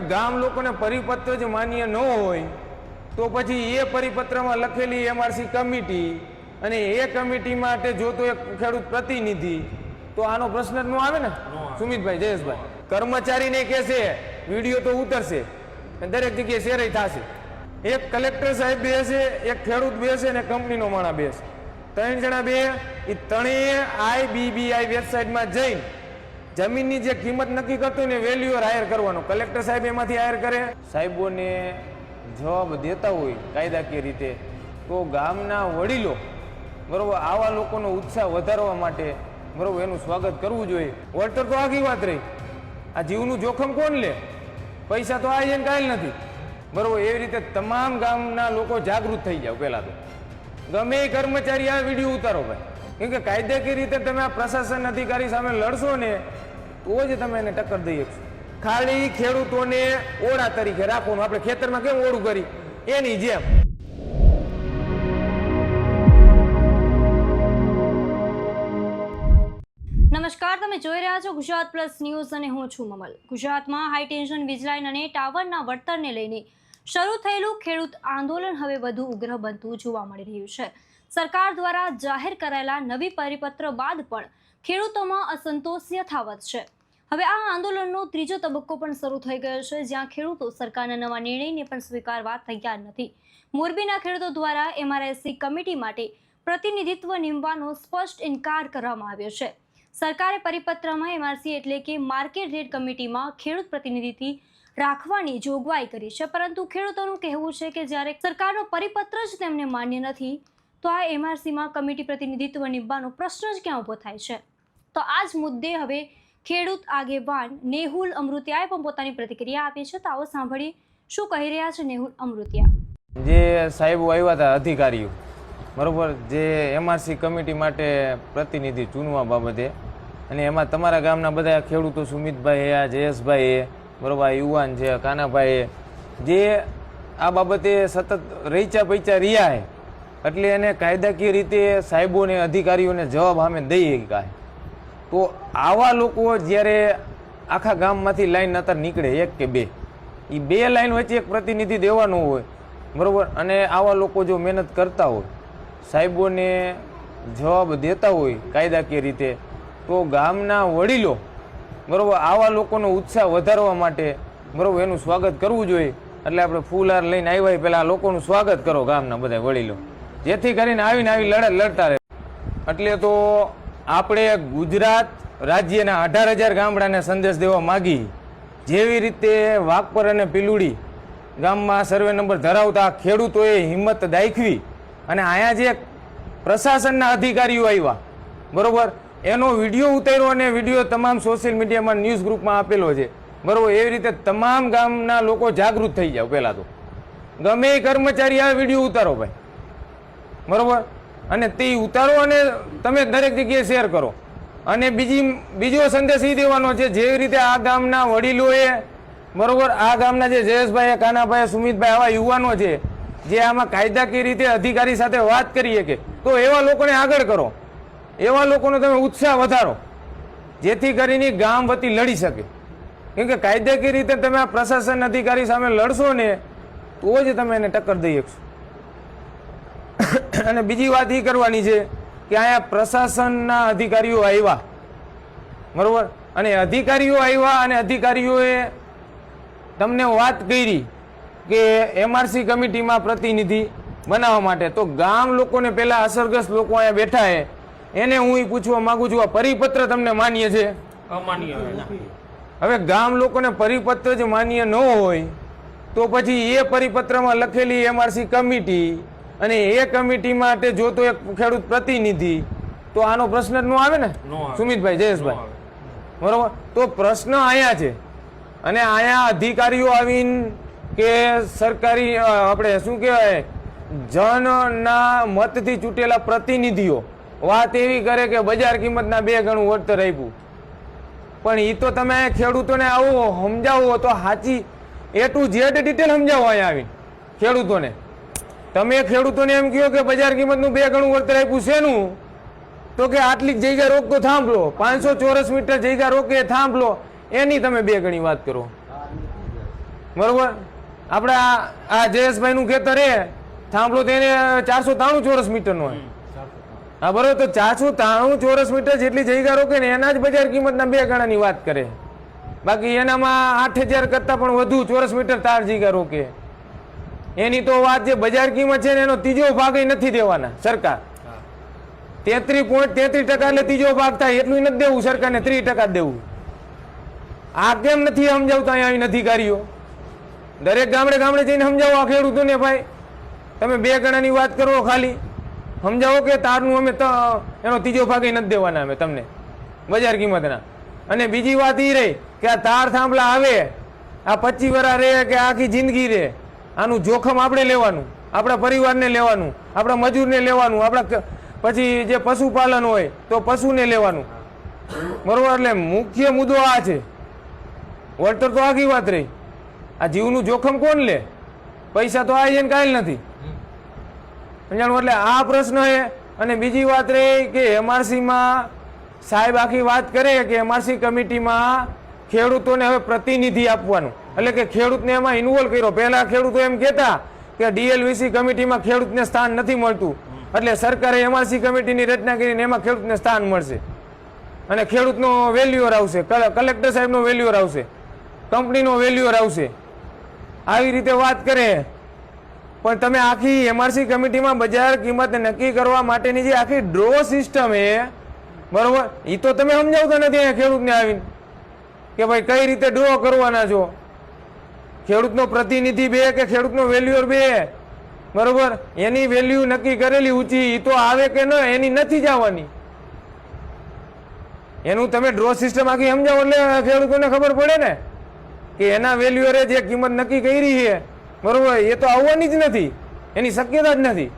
ગામ લોકોને પરિપત્ર જ માન્ય ન હોય તો પછી એ પરિપત્રમાં લખેલી એમઆરસી કમિટી અને એ કમિટી માટે જોતો એક ખેડૂત પ્રતિનિધિ, તો આનો પ્રશ્ન જ ન આવે ને સુમિતભાઈ, જયેશભાઈ. કર્મચારીને કહેશે વિડીયો તો ઉતરશે, દરેક જગ્યાએ શેર થશે. એક કલેક્ટર સાહેબ બેસે, એક ખેડૂત બેસે અને કંપનીનો માણસ બેસે, 3 જણા બે, એ ત્રણેય IBBI વેબસાઇટમાં જઈને જમીનની જે કિંમત નક્કી કરતો ને વેલ્યુઅર હાયર કરવાનો, કલેક્ટર સાહેબ એમાંથી હાયર કરે. સાહેબોને જવાબ દેતા હોય કાયદાકીય રીતે તો ગામના વડીલો બરોબર આવા લોકોનો ઉત્સાહ વધારવા માટે બરોબર એનું સ્વાગત કરવું જોઈએ. વળતર તો આખી વાત રહી, આ જીવનું જોખમ કોણ લે? પૈસા તો આ એને કાંઈ નથી બરોબર. એવી રીતે તમામ ગામના લોકો જાગૃત થઈ જાવ. પહેલા તો ગમે એ કર્મચારી આ વિડીયો ઉતારો ભાઈ, કેમ કે કાયદાકીય રીતે તમે આ પ્રશાસન અધિકારી સામે લડશો ને તો જ તમે એને ટક્કર દઈ શકશો. ખાલી ખેડૂતોને ઓળા તરીકે રાખવાનું, આપણે ખેતરમાં કેમ ઓળું કરી એની જેમ. નમસ્કાર, તમે જોઈ રહ્યા છો ગુજરાત પ્લસ ન્યૂઝ અને હું છું મમલ. ગુજરાતમાં હાઈ ટેન્શન વીજલાઇન અને ટાવરના વળતરને લઈને શરૂ થયેલું ખેડૂત આંદોલન હવે વધુ ઉગ્ર બનતું જોવા મળી રહ્યું છે. સરકાર દ્વારા જાહેર કરાયેલા નવી પરિપત્ર બાદ પણ ખેડૂતોમાં અસંતોષ યથાવત છે. હવે આ આંદોલનનો ત્રીજો તબક્કો પણ શરૂ થઈ ગયો છે, જ્યાં ખેડૂતો સરકારના નવા નિર્ણયને પણ સ્વીકારવા તૈયાર નથી. મોરબીના ખેડૂતો દ્વારા MRSC કમિટી માટે પ્રતિનિધિત્વ નીમવાનો સ્પષ્ટ ઇનકાર કરવામાં આવ્યો છે. સરકારે પરિપત્રમાં MRC એટલે કે માર્કેટ રેટ કમિટીમાં ખેડૂત પ્રતિનિધિ રાખવાની જોગવાઈ કરી છે, પરંતુ ખેડૂતોનું કહેવું છે કે જ્યારે સરકારનો પરિપત્ર જ તેમને માન્ય નથી તો આ MRCમાં કમિટી પ્રતિનિધિત્વ નિમવાનો પ્રશ્ન જ ક્યાં ઊભો થાય છે. તો આ જ મુદ્દે હવે ખેડૂત આગેવાન નેહુલ અમૃતિયાએ પણ પોતાની પ્રતિક્રિયા આપી છે. તો આવો સાંભળીએ શું કહી રહ્યા છે નેહુલ અમૃતિયા. જે સાહેબો આવ્યા હતા અધિકારીઓ બરોબર, જે MRC કમિટી માટે પ્રતિનિધિ ચૂનવા બાબતે, અને એમાં તમારા ગામના બધા ખેડૂતો સુમિતભાઈ, જયેશભાઈ બરોબર, યુવાન છે કાનાભાઈ, જે આ બાબતે સતત રહીચા પૈચા રહ્યા છે, એટલે એને કાયદાકીય રીતે સાહેબોને અધિકારીઓને જવાબ સામે દઈ શકાય. તો આવા લોકો જ્યારે આખા ગામમાંથી લાઈન નતર નીકળે, એક કે બે, એ બે લાઈન વચ્ચે એક પ્રતિનિધિ દેવાનો હોય બરોબર, અને આવા લોકો જો મહેનત કરતા હોય, સાહેબોને જવાબ દેતા હોય કાયદાકીય રીતે, તો ગામના વડીલો બરોબર આવા લોકોનો ઉત્સાહ વધારવા માટે બરોબર એનું સ્વાગત કરવું જોઈએ. એટલે આપણે ફૂલહાર લઈને આવ્યા, પહેલાં લોકોનું સ્વાગત કરો ગામના બધા વડીલો, જેથી કરીને આવીને આવી લડત લડતા રહે. એટલે તો આપણે ગુજરાત રાજ્યના 18,000 ગામડાને સંદેશ દેવા માગી, જેવી રીતે વાઘપર અને પીલુડી ગામમાં સર્વે નંબર ધરાવતા ખેડૂતોએ હિંમત દાખવી અને અહીંયા જે પ્રશાસનના અધિકારીઓ આવ્યા બરોબર એનો વિડીયો ઉતાર્યો અને વિડીયો તમામ સોશિયલ મીડિયામાં ન્યૂઝ ગ્રુપમાં આપેલો છે બરોબર. એવી રીતે તમામ ગામના લોકો જાગૃત થઈ જાવ. પહેલાં તો ગમે એ કર્મચારી આ વિડીયો ઉતારો ભાઈ બરોબર, અને તે ઉતારો અને તમે દરેક જગ્યાએ શેર કરો. અને બીજો સંદેશ એ દેવાનો છે, જેવી રીતે આ ગામના વડીલોએ બરોબર, આ ગામના જે જયેશભાઈ, કાનાભાઈ, સુમિતભાઈ આવા યુવાનો છે જે આમાં કાયદાકીય રીતે અધિકારી સાથે વાત કરી શકે, તો એવા લોકોને આગળ કરો, એવા લોકોનો તમે ઉત્સાહ વધારો, જેથી કરીને ગામ વતી લડી શકે. કેમ કે કાયદાકીય રીતે તમે આ પ્રશાસન અધિકારી સામે લડશો ને તો જ તમે એને ટક્કર દઈ શકશો. અને બીજી વાત એ કરવાની છે કે અહીંયા પ્રશાસનના અધિકારીઓ આવ્યા બરોબર, અને અધિકારીઓ આવ્યા અને અધિકારીઓએ તમને વાત કરી કે MRC કમિટીમાં પ્રતિનિધિ બનાવવા માટે, તો ગામ લોકોને પહેલા અસરગ્રસ્ત લોકો અહીંયા બેઠા છે એને હું એ પૂછવા માંગુ છું, આ પરિપત્ર તમને માન્ય છે? અમાન્ય. હવે ગામ લોકોને પરિપત્ર જ માન્ય ન હોય તો પછી એ પરિપત્રમાં લખેલી MRC કમિટી અને એ કમિટી માટે જોતો એક ખેડૂત પ્રતિનિધિ, તો આનો પ્રશ્ન જ ન આવે ને સુમિતભાઈ, જયેશભાઈ બરોબર. તો પ્રશ્ન અહીંયા છે, અને અહીંયા અધિકારીઓ આવીને કે સરકારી આપણે શું કહેવાય જનના મતથી ચૂંટેલા પ્રતિનિધિઓ વાત એવી કરે કે બજાર કિંમતના 2 ગણું વળતર આપ્યું, પણ એ તો તમે ખેડૂતોને આવો સમજાવો તો સાચી A to Z ડિટેલ સમજાવો અહીંયા આવીને ખેડૂતોને. તમે ખેડૂતોને એમ કહો કે બજાર કિંમતનું 2 ગણું વળતર આપ્યું શેનું, તો કે આટલી જગ્યા રોક તો થાંભલો, 500 ચોરસ મીટર જગ્યા રોકે થાંભલો, એની તમે 2 ગણી વાત કરો. બરોબર. આપણે આ જયેશભાઈ નું ખેતર એ થાંભલો તેને 493 ચોરસ મીટરનો હોય. હા બરોબર. તો 493 ચોરસ મીટર જેટલી જગ્યા રોકે ને એના જ બજાર કિંમતના 2 ગણાની વાત કરે. બાકી એનામાં 8000 કરતા પણ વધુ ચોરસ મીટર તાર જગ્યા રોકે. એની તો વાત જે બજાર કિંમત છે ને એનો ત્રીજો ભાગ નથી દેવાના સરકાર. 33.33% એટલે ત્રીજો ભાગ થાય એટલું નથી દેવું સરકારને, 30% દેવું. આ કેમ નથી સમજાવતા અહીંયા આવીને અધિકારીઓ? દરેક ગામડે ગામડે જઈને સમજાવો આ ખેડૂતોને. ભાઈ તમે 2 ગણાની વાત કરો, ખાલી સમજાવો કે તારનું અમે એનો ત્રીજો ભાગ નથી દેવાના અમે તમને બજાર કિંમતના. અને બીજી વાત એ રહી કે આ તાર થાંભલા આવે આ 25 વર્ષ રહે કે આખી જિંદગી રહે, આનું જોખમ આપણે લેવાનું, આપણા પરિવારને લેવાનું, આપણા મજૂરને લેવાનું, આપણા પછી જે પશુપાલન હોય તો પશુને લેવાનું. બરોબર. એટલે મુખ્ય મુદ્દો આ છે. વળતર તો આખી વાત રહી, આ જીવનું જોખમ કોણ લે? પૈસા તો આ છે ને કાંઈ નથી. સમજાણું? એટલે આ પ્રશ્ન છે. અને બીજી વાત રહી કે એમઆરસીમાં સાહેબ આખી વાત કરે કે એમઆરસી કમિટીમાં ખેડૂતોને હવે પ્રતિનિધિ આપવાનું, એટલે કે ખેડૂતને એમાં ઇન્વોલ્વ કર્યો. પહેલા ખેડૂતો એમ કહેતા કે ડીએલવીસી કમિટીમાં ખેડૂતને સ્થાન નથી મળતું, એટલે સરકારે એમઆરસી કમિટીની રચના કરીને એમાં ખેડૂતને સ્થાન મળશે અને ખેડૂતનો વેલ્યુઅર આવશે, કલેક્ટર સાહેબનો વેલ્યુઅર આવશે, કંપનીનો વેલ્યુઅર આવશે. આવી રીતે વાત કરે. પણ તમે આખી એમઆરસી કમિટીમાં બજાર કિંમત નક્કી કરવા માટેની જે આખી ડ્રો સિસ્ટમ છે, બરોબર, એ તો તમે સમજાવતા નથી અહીંયા ખેડૂતને આવીને કે ભાઈ કઈ રીતે ડ્રો કરવાના છો. ખેડૂતનો પ્રતિનિધિ 2 કે ખેડૂતનો વેલ્યુઅર 2, બરોબર, એની વેલ્યુ નક્કી કરેલી ઊંચી એ તો આવે કે ન એની નથી જવાની. એનું તમે ડ્રો સિસ્ટમ આખી સમજાવો એટલે ખેડૂતોને ખબર પડે ને કે એના વેલ્યુઅરે જે કિંમત નક્કી કરી છે, બરોબર, એ તો આવવાની જ નથી, એની શક્યતા જ નથી.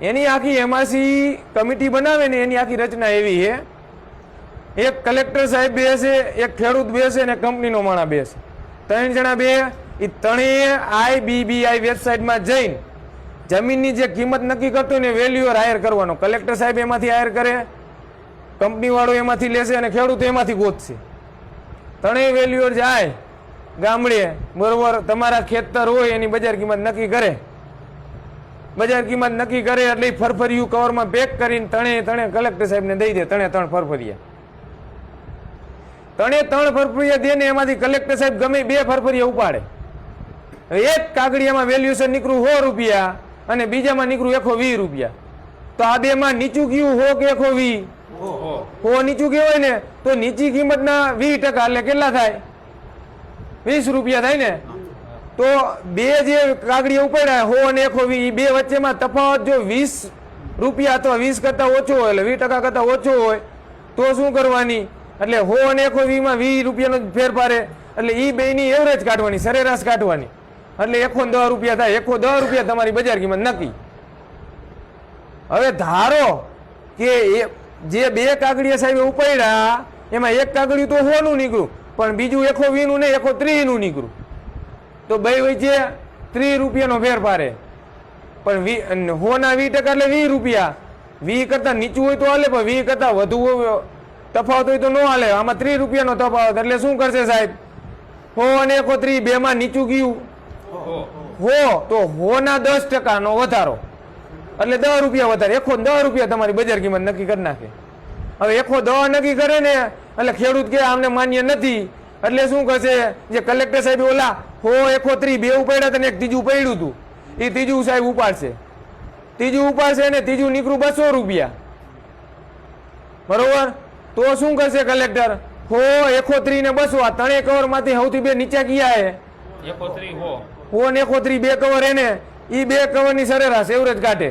એની આખી એમઆરસી કમિટી બનાવે ને એની આખી રચના એવી છે, એક કલેક્ટર સાહેબ બેસે, એક ખેડૂત બેસે ને કંપનીનો માણસ બેસે, 3 જણા બે. એ ત્રણેય IBBI વેબસાઇટમાં જઈને જમીનની જે કિંમત નક્કી કરતો ને વેલ્યુઅર હાયર કરવાનો. કલેક્ટર સાહેબ એમાંથી હાયર કરે, કંપની વાળો એમાંથી લેશે અને ખેડૂત એમાંથી ગોતશે. ત્રણેય વેલ્યુઅર જાય ગામડે, બરોબર, તમારા ખેતર હોય એની બજાર કિંમત નક્કી કરે. બજાર કિંમત નક્કી કરે એટલે ફરફરિયું કવરમાં પેક કરીને ત્રણે કલેક્ટર સાહેબને દઈ દે. 3 ફરફરિયા, 3 ફરફરિયા દે ને એમાંથી કલેક્ટર સાહેબ ગમે 2 ફરફરિયા ઉપાડે. એક કાગળિયામાં વેલ્યુએશન નીકળું 100 રૂપિયા અને બીજામાં નીકળું 120 રૂપિયા. તો આ 2 માં નીચું ગયું 100 કે 120? 100 નીચું ગયું હોય ને તો નીચી કિંમતના 20% એટલે કેટલા થાય? 20 રૂપિયા થાય ને. તો 2 જે કાગળિયા ઉપાડ્યા 100 અને 120, 2 વચ્ચેમાં તફાવત જો 20 રૂપિયા અથવા 20 કરતા ઓછો હોય એટલે 20% કરતા ઓછો હોય તો શું કરવાની? એટલે 100 અને 120 માં 20 રૂપિયાનો ફેરફાર, એટલે એ બેની એવરેજ કાઢવાની, સરેરાશ કાઢવાની. એટલે 110 રૂપિયા થાય. 110 રૂપિયા તમારી બજાર કિંમત નક્કી. હવે ધારો કે જે 2 કાગળિયા સાહેબે ઉપાડ્યા એમાં એક કાગળિયું તો 100 નું નીકળ્યું પણ બીજું 120 નું ને 130 નું નીકળ્યું, તો બે વચ્ચે 30 રૂપિયાનો ફેરફાર. પણ 100 ના 20% એટલે 20 રૂપિયા. 20 કરતા નીચું હોય તો હાલે, પણ 20 કરતા વધુ તફાવત હોય તો ન હાલે. આમાં 30 રૂપિયાનો તફાવત એટલે શું કરશે સાહેબ? 100 અને 130 2 માં નીચું ગયું 100, તો 100 ના 10% નો વધારો એટલે 10 રૂપિયા વધારે. 110 રૂપિયા તમારી બજાર કિંમત નક્કી કરી નાખે. હવે 110 નક્કી કરે ને એટલે ખેડૂત કે આમને માન્ય નથી, એટલે શું કરશે? જે કલેક્ટર સાહેબ ઓલા 100 130 2 ઉપાડ્યા હતા ને એક ત્રીજું પડ્યું હતું, એ ત્રીજું સાહેબ ઉપાડશે. ત્રીજું ઉપાડશે ને ત્રીજું નીકળું 200 રૂપિયા, બરોબર. તો શું કરશે કલેક્ટર? 100 130 ને 200 આ 3 કવર માંથી સૌથી 2 નીચા કયા હે? 100 ને 130 2 કવર એને, એ 2 કવર ની સરેરાશ એવરેજ કાઢે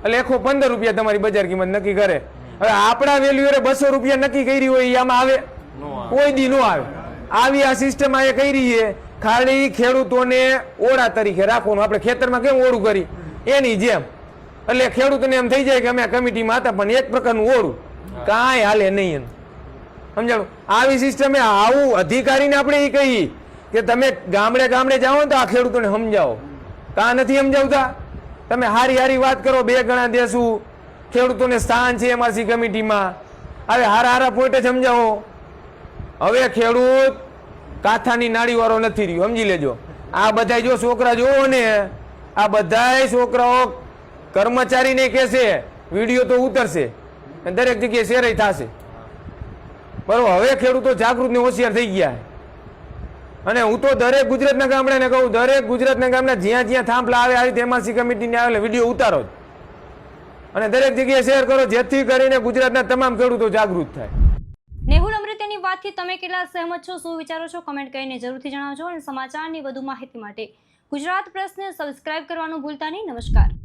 એટલે 115 રૂપિયા તમારી બજાર કિંમત નક્કી કરે. હવે આપણા વેલ્યુઅરે 200 રૂપિયા નક્કી કરી હોય એ આમાં આવે? કોઈ દી નો આવે. આવી આ સિસ્ટમ આ કરી છે ખાલી ખેડૂતોને ઓળા તરીકે રાખવાનું. આપણે ખેતરમાં કેમ ઓળું કરી એની જેમ, એટલે ખેડૂતોને એમ થઈ જાય કે અમે આ કમિટીમાં હતા, પણ એક પ્રકારનું ઓળું કાંઈ હાલે નહીં. સમજાણું? આવી સિસ્ટમે આવું અધિકારીને આપણે એ કહી કે તમે ગામડે ગામડે જાઓ ને તો આ ખેડૂતોને સમજાવો. કાં નથી સમજાવતા? તમે હારી વાત કરો, 2 ગણા દેશું, ખેડૂતોને સ્થાન છે એમઆરસી કમિટીમાં. હવે હારા પોઈન્ટ સમજાવો. હવે ખેડૂત કાથાની નાડીવાળો નથી રહ્યો, સમજી લેજો. આ બધા જો છોકરા જોવો ને, આ બધા છોકરાઓ કર્મચારીને કહેશે, વિડીયો તો ઉતરશે અને દરેક જગ્યાએ શેર થશે. બરોબર, હવે ખેડૂતો જાગૃત ને હોશિયાર થઈ ગયા છે. અને હું તો દરેક ગુજરાતના ગામડાને કહું, દરેક ગુજરાતના ગામના જ્યાં જ્યાં થાંભલા આવે આવી એમઆરસી કમિટીને આવેલા વિડીયો ઉતારો જ. અને દરેક જગ્યાએ શેર કરો, જેથી કરીને ગુજરાતના તમામ ખેડૂતો જાગૃત થાય. નેહુલ અમૃતિયાની વાતથી તમે કેટલા સહેમત છો, શું વિચારો છો, કમેન્ટ કરીને જરૂરથી જણાવજો. અને સમાચારની વધુ માહિતી માટે ગુજરાત પ્રેસને સબસ્ક્રાઇબ કરવાનું ભૂલતા નહીં. નમસ્કાર.